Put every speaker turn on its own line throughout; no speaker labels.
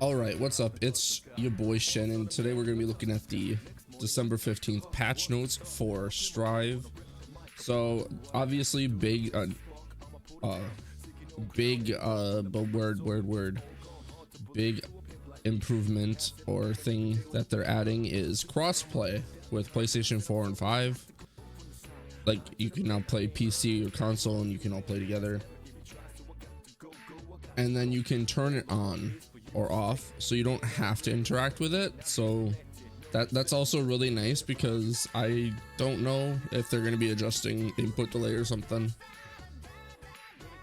All right, what's up? It's your boy Shannon. Today we're going to be looking at the December 15th patch notes for Strive. So, obviously uh big improvement or thing that they're adding is crossplay with PlayStation 4 and 5. Like, you can now play PC or console and you can all play together. And then you can turn it on or off so you don't have to interact with it. So that's also really nice because I don't know if they're going to be adjusting input delay or something.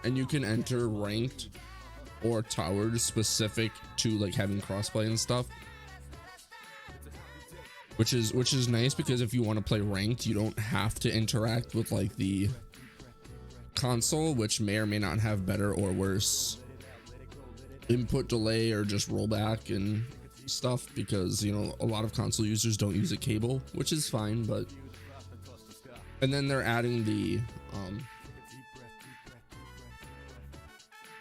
And you can enter ranked or towered specific to like having crossplay and stuff, which is nice because if you want to play ranked, you don't have to interact with like the console, which may or may not have better or worse input delay or just rollback and stuff, because you know a lot of console users don't use a cable, which is fine. But and then they're adding the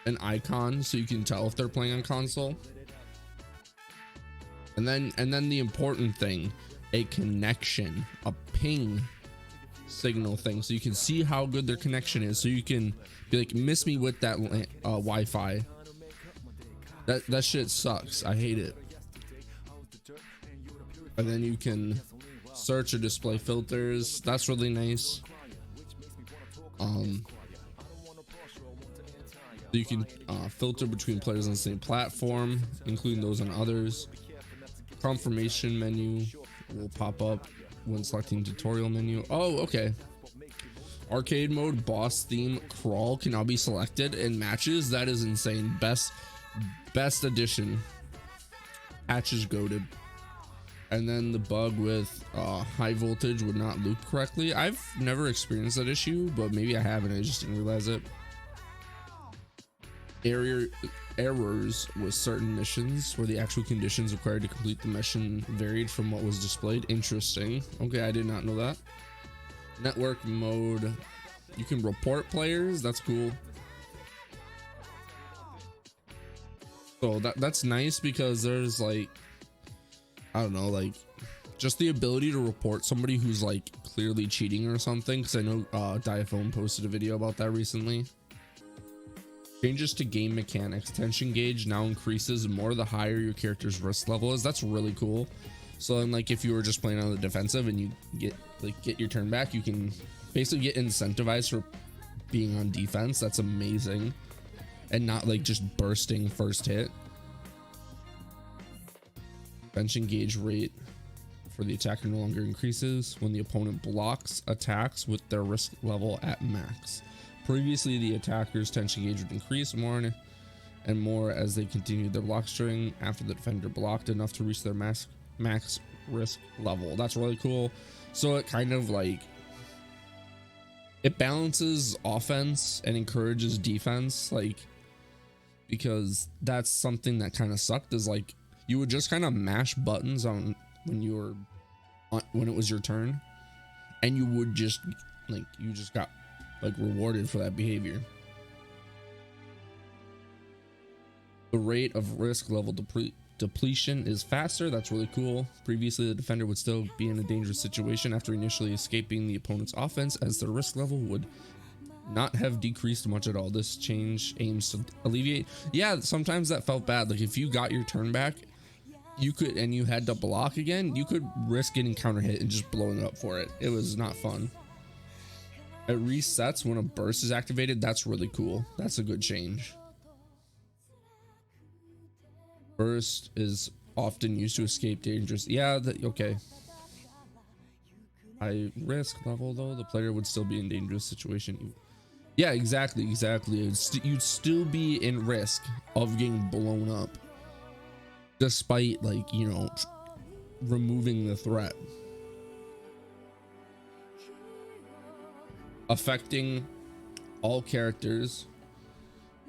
an icon so you can tell if they're playing on console, and then the important thing, a connection, a ping signal thing, so you can see how good their connection is, so you can be like, miss me with that Wi-Fi. That shit sucks. I hate it. And then you can search or display filters. That's really nice. You can filter between players on the same platform, including those on others. Confirmation menu will pop up when selecting tutorial menu. Oh, okay. Arcade mode boss theme crawl can now be selected in matches. That is insane. Best addition. Patch is goated. And then the bug with high voltage would not loop correctly. I've never experienced that issue, but maybe I have and I just didn't realize it. Errors with certain missions where the actual conditions required to complete the mission varied from what was displayed. Interesting. Okay, I did not know that. Network mode, you can report players. That's cool. So that's nice because there's like, I don't know, like just the ability to report somebody who's like clearly cheating or something, because I know Diaphone posted a video about that recently. Changes to game mechanics. Tension gauge now increases more the higher your character's risk level is. That's really cool. So then, like, if you were just playing on the defensive and you get your turn back, you can basically get incentivized for being on defense. That's amazing. And not like just bursting first hit. Tension gauge rate for the attacker no longer increases when the opponent blocks attacks with their risk level at max. Previously, the attacker's tension gauge would increase more and more as they continued their block string after the defender blocked enough to reach their max risk level. That's really cool. So it kind of like, it balances offense and encourages defense, like, because that's something that kind of sucked, is like you would just kind of mash buttons on when it was your turn, and you would just like, you just got like rewarded for that behavior. The rate of risk level depletion is faster. That's really cool. Previously, the defender would still be in a dangerous situation after initially escaping the opponent's offense, as their risk level would not have decreased much at all. This change aims to alleviate. Yeah, sometimes that felt bad. Like if you got your turn back, you could, and you had to block again, you could risk getting counter hit and just blowing up for it. It was not fun. It resets when a burst is activated. That's really cool. That's a good change. Burst is often used to escape dangerous. Yeah, okay. High risk level though, the player would still be in dangerous situation. Yeah, exactly. You'd still be in risk of getting blown up, despite, like, you know, removing the threat. Affecting all characters.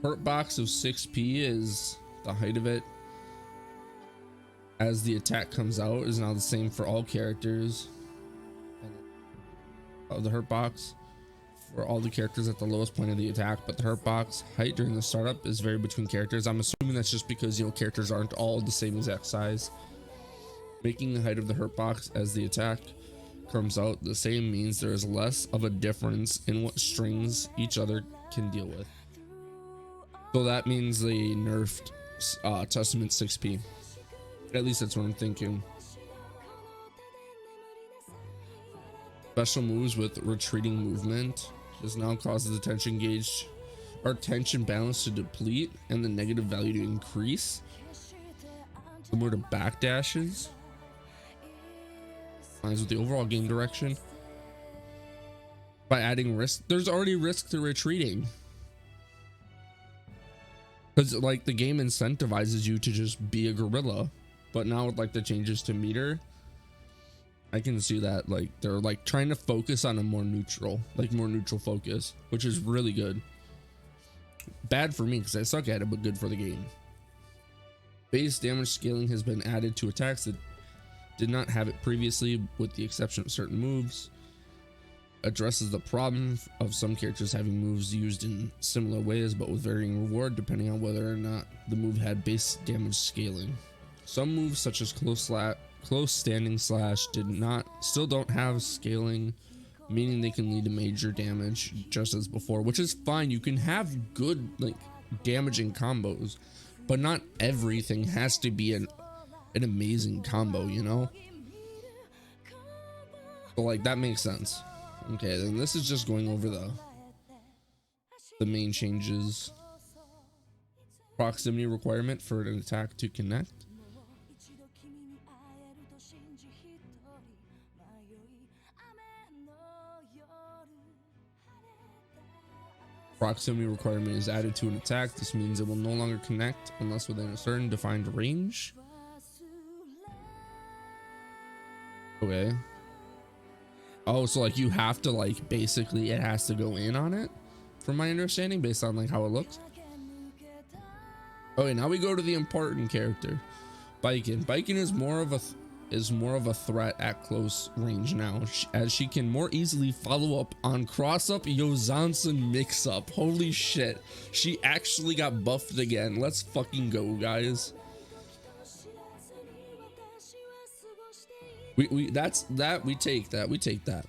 Hurt box of 6p is the height of it as the attack comes out is now the same for all characters of the hurt box. for all the characters at the lowest point of the attack, but the hurt box height during the startup is varied between characters. I'm assuming that's just because, you know, characters aren't all the same exact size. Making the height of the hurt box as the attack comes out the same means there is less of a difference in what strings each other can deal with. So that means they nerfed Testament 6p. At least that's what I'm thinking. Special moves with retreating movement. This now causes the tension gauge or tension balance to deplete and the negative value to increase. Similar to backdashes. Lines with the overall game direction. By adding risk, there's already risk to retreating. Because like the game incentivizes you to just be a gorilla. But now with like the changes to meter, I can see that like they're like trying to focus on a more neutral focus, which is really good. Bad for me because I suck at it, but good for the game. Base damage scaling has been added to attacks that did not have it previously, with the exception of certain moves. Addresses the problem of some characters having moves used in similar ways but with varying reward depending on whether or not the move had base damage scaling. Some moves such as close standing slash still don't have scaling, meaning they can lead to major damage just as before, which is fine. You can have good like damaging combos, but not everything has to be an amazing combo, you know? So like that makes sense. Okay, then this is just going over the main changes. Proximity requirement for an attack to connect. Proximity requirement is added to an attack. This means it will no longer connect unless within a certain defined range. Okay. Oh, so like you have to like basically it has to go in on it, from my understanding, based on like how it looks. Okay, now we go to the important character, Baiken. Baiken is more of a threat at close range now, as she can more easily follow up on cross up Yozansen mix up. Holy shit, she actually got buffed again. Let's fucking go, guys. We take that.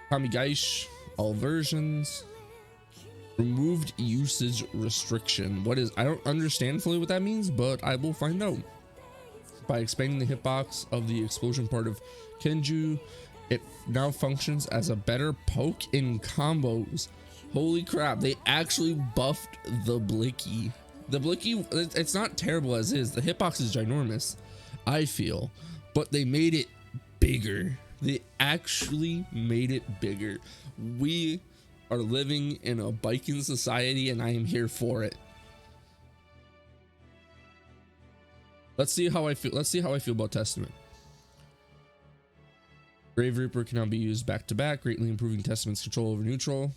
Kamigaish, all versions. Removed usage restriction. I don't understand fully what that means, but I will find out. By expanding the hitbox of the explosion part of Kenju, it now functions as a better poke in combos. Holy crap, they actually buffed the Blicky. The Blicky, it's not terrible as is. The hitbox is ginormous, I feel, but they made it bigger. They actually made it bigger. We are living in a biking society and I am here for it. Let's see how I feel about Testament. Grave Reaper can now be used back to back, greatly improving Testament's control over neutral.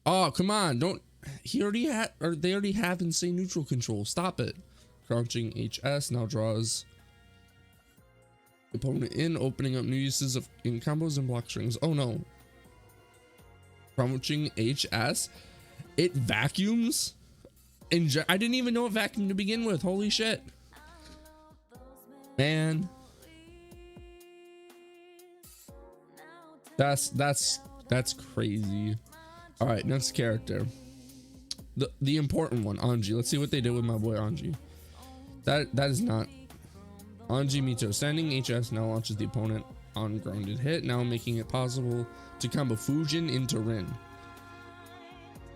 Oh, come on, don't. They already have insane neutral control. Stop it. Crouching HS now draws the opponent in, opening up new uses in combos and block strings. Oh no. Crouching HS, it vacuums. I didn't even know it vacuumed to begin with. Holy shit, man. That's crazy. All right, next character. The important one, Anji. Let's see what they did with my boy Anji. That is not Anji Mito. Standing HS now launches the opponent on grounded hit, now making it possible to combo Fujin into Rin.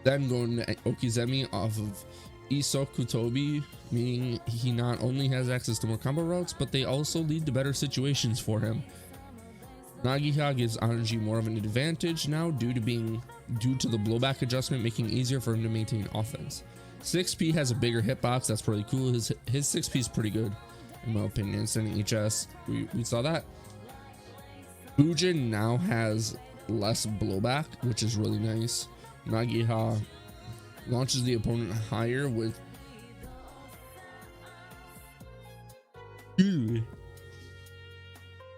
Then going to Okizeme off of Isokutobi, meaning he not only has access to more combo routes, but they also lead to better situations for him. Nagiha gives Anji more of an advantage now due to the blowback adjustment, making it easier for him to maintain offense. 6P has a bigger hitbox. That's pretty cool. His 6P is pretty good in my opinion. Sending HS, we saw that. Fujin now has less blowback, which is really nice. Nagiha launches the opponent higher with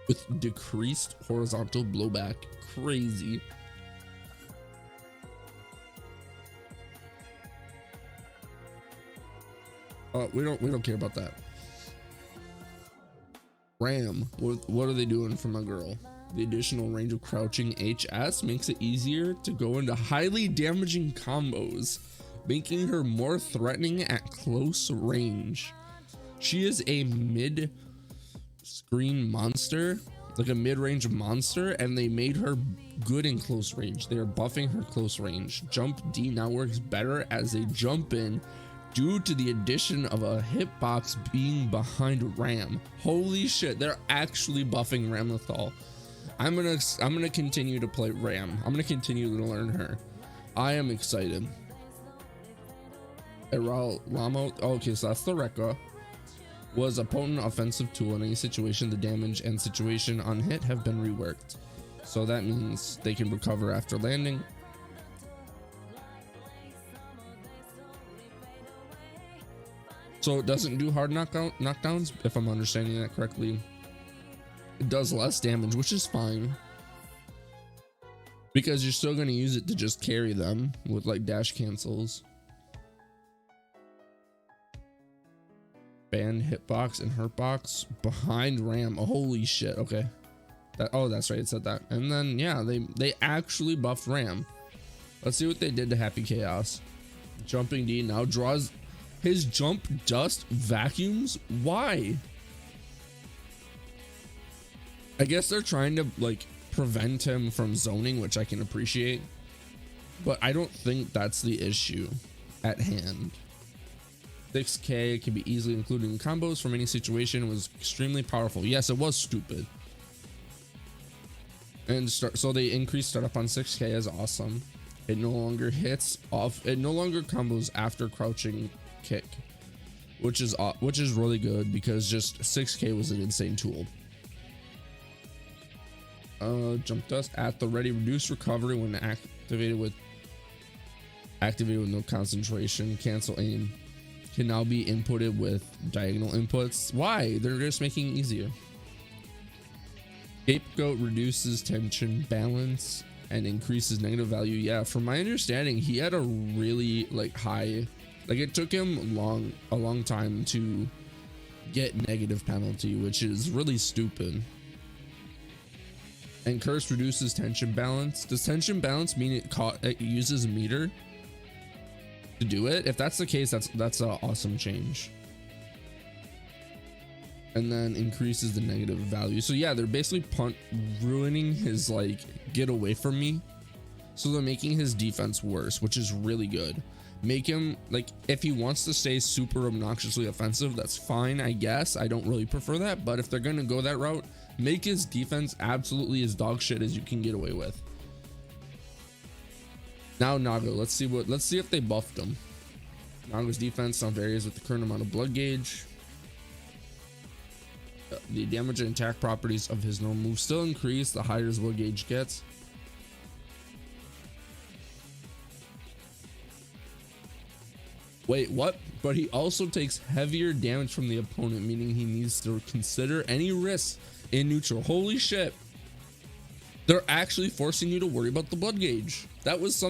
with decreased horizontal blowback. Crazy. We don't care about that. Ram, what are they doing for my girl? The additional range of crouching HS makes it easier to go into highly damaging combos, making her more threatening at close range. She is a mid-screen monster, like a mid-range monster, and they made her good in close range. They are buffing her close range. Jump D now works better as a jump in due to the addition of a hitbox being behind Ram. Holy shit, they're actually buffing Ramlethal. I'm gonna continue to play Ram. I'm gonna continue to learn her. I am excited. Eral Lamo, okay, so that's the Rekka. Was a potent offensive tool in any situation. The damage and situation on hit have been reworked, so that means they can recover after landing. So it doesn't do hard knockdowns, if I'm understanding that correctly. It does less damage, which is fine, because you're still going to use it to just carry them with like dash cancels. Band hitbox and hurtbox behind Ram. Oh, holy shit. Okay. Oh, that's right. It said that. And then yeah, they actually buffed Ram. Let's see what they did to Happy Chaos. Jumping D now draws his jump dust vacuums. Why? I guess they're trying to like prevent him from zoning, which I can appreciate, but I don't think that's the issue at hand. 6k can be easily included in combos from any situation. It was extremely powerful. Yes, it was stupid. And so they increased startup on 6k is awesome. It no longer hits off. It no longer combos after crouching kick, which is really good, because just 6k was an insane tool. Jump dust at the ready, reduce recovery when activated with no concentration. Cancel aim can now be inputted with diagonal inputs. Why? They're just making it easier. Scapegoat reduces tension balance and increases negative value. Yeah, from my understanding, he had a really like high, like it took him a long time to get negative penalty, which is really stupid. And curse reduces tension balance. Does tension balance mean it uses a meter to do it? If that's the case, that's an awesome change. And then increases the negative value. So yeah, they're basically ruining his like get away from me. So they're making his defense worse, which is really good. Make him like, if he wants to stay super obnoxiously offensive, that's fine, I guess. I don't really prefer that, but if they're gonna go that route, make his defense absolutely as dog shit as you can get away with. Now Naga, let's see if they buffed him. Naga's defense now varies with the current amount of blood gauge. The damage and attack properties of his normal move still increase the higher his blood gauge gets. Wait, what? But he also takes heavier damage from the opponent, meaning he needs to consider any risks in neutral. Holy shit. They're actually forcing you to worry about the blood gauge. That was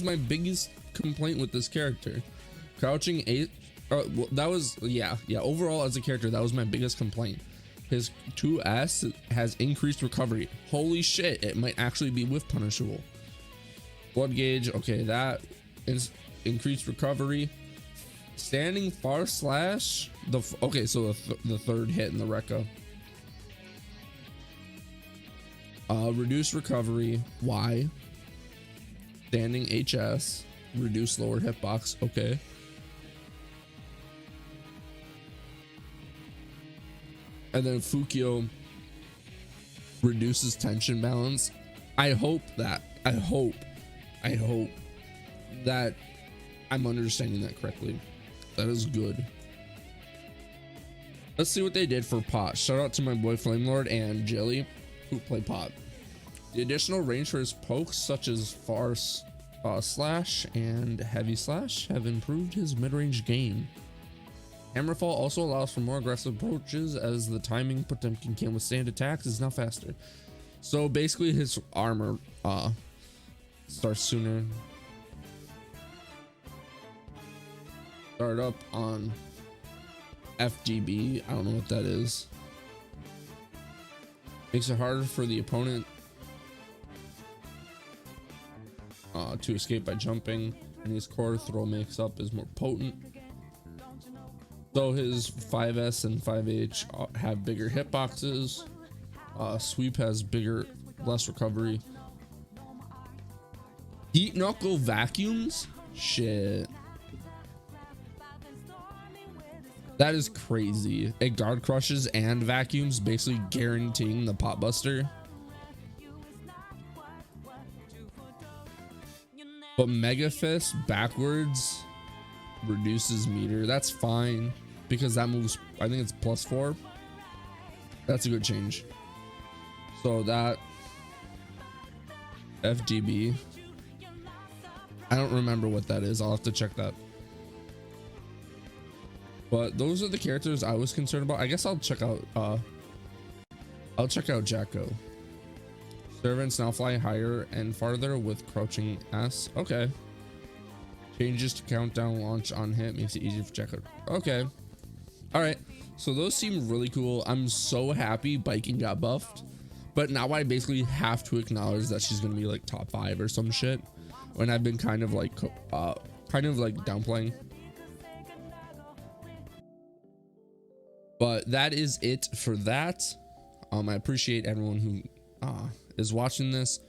my biggest complaint with this character. Crouching 8. That was, yeah. Overall, as a character, that was my biggest complaint. His 2S has increased recovery. Holy shit, it might actually be whiff punishable. Blood gauge, okay, that is increased recovery. Standing far slash, okay, so the third hit in the Rekka. Reduce recovery, Y. Standing HS, reduce lower hitbox, okay. And then Fukyo reduces tension balance. I hope that I'm understanding that correctly. That is good. Let's see what they did for Pot. Shout out to my boy Flamelord and Jelly who play Pot. The additional range for his pokes, such as far slash and heavy slash, have improved his mid-range game. Hammerfall also allows for more aggressive approaches as the timing Potemkin can withstand attacks is now faster. So basically his armor starts sooner. Start up on FGB. I don't know what that is. Makes it harder for the opponent to escape by jumping, and his core throw mix-up is more potent. So his 5S and 5H have bigger hitboxes. Sweep has less recovery. Heat Knuckle vacuums? Shit. That is crazy. It guard crushes and vacuums, basically guaranteeing the pot buster. But Mega Fist backwards reduces meter. That's fine because that moves, I think it's +4. That's a good change. So that FGB, I don't remember what that is. I'll have to check that. But those are the characters I was concerned about. I guess I'll check out Jacko. Servants now fly higher and farther with crouching S. Okay. Changes to countdown launch on hit makes it easier for Jacko. Okay. All right. So those seem really cool. I'm so happy Biking got buffed. But now I basically have to acknowledge that she's going to be like top 5 or some shit. When I've been kind of like downplaying. But that is it for that. I appreciate everyone who is watching this.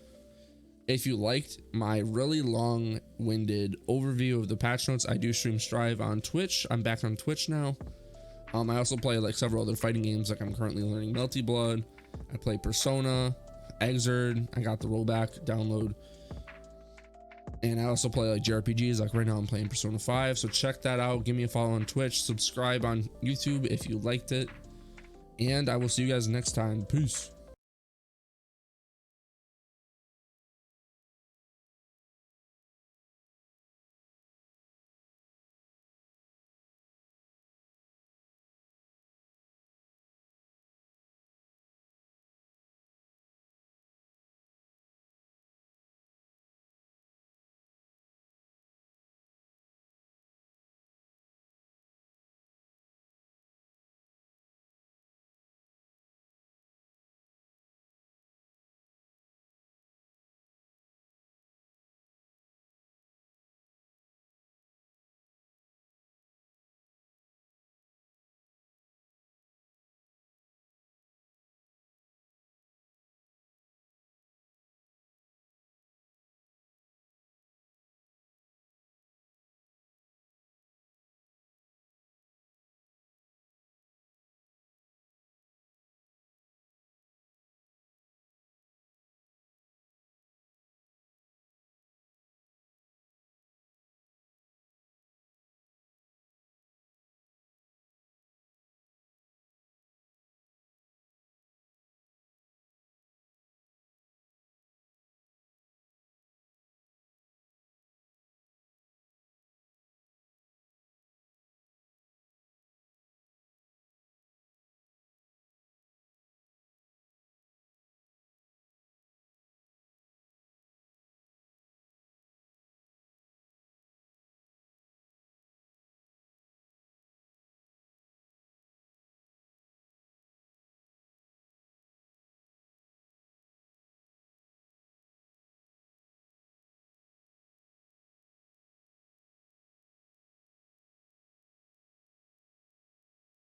If you liked my really long-winded overview of the patch notes, I do stream Strive on Twitch. I'm back on Twitch now. I also play like several other fighting games, like I'm currently learning Melty Blood. I play Persona, Exerd. I got the rollback download. And I also play like JRPGs. Like right now I'm playing Persona 5. So check that out. Give me a follow on Twitch. Subscribe on YouTube if you liked it. And I will see you guys next time. Peace.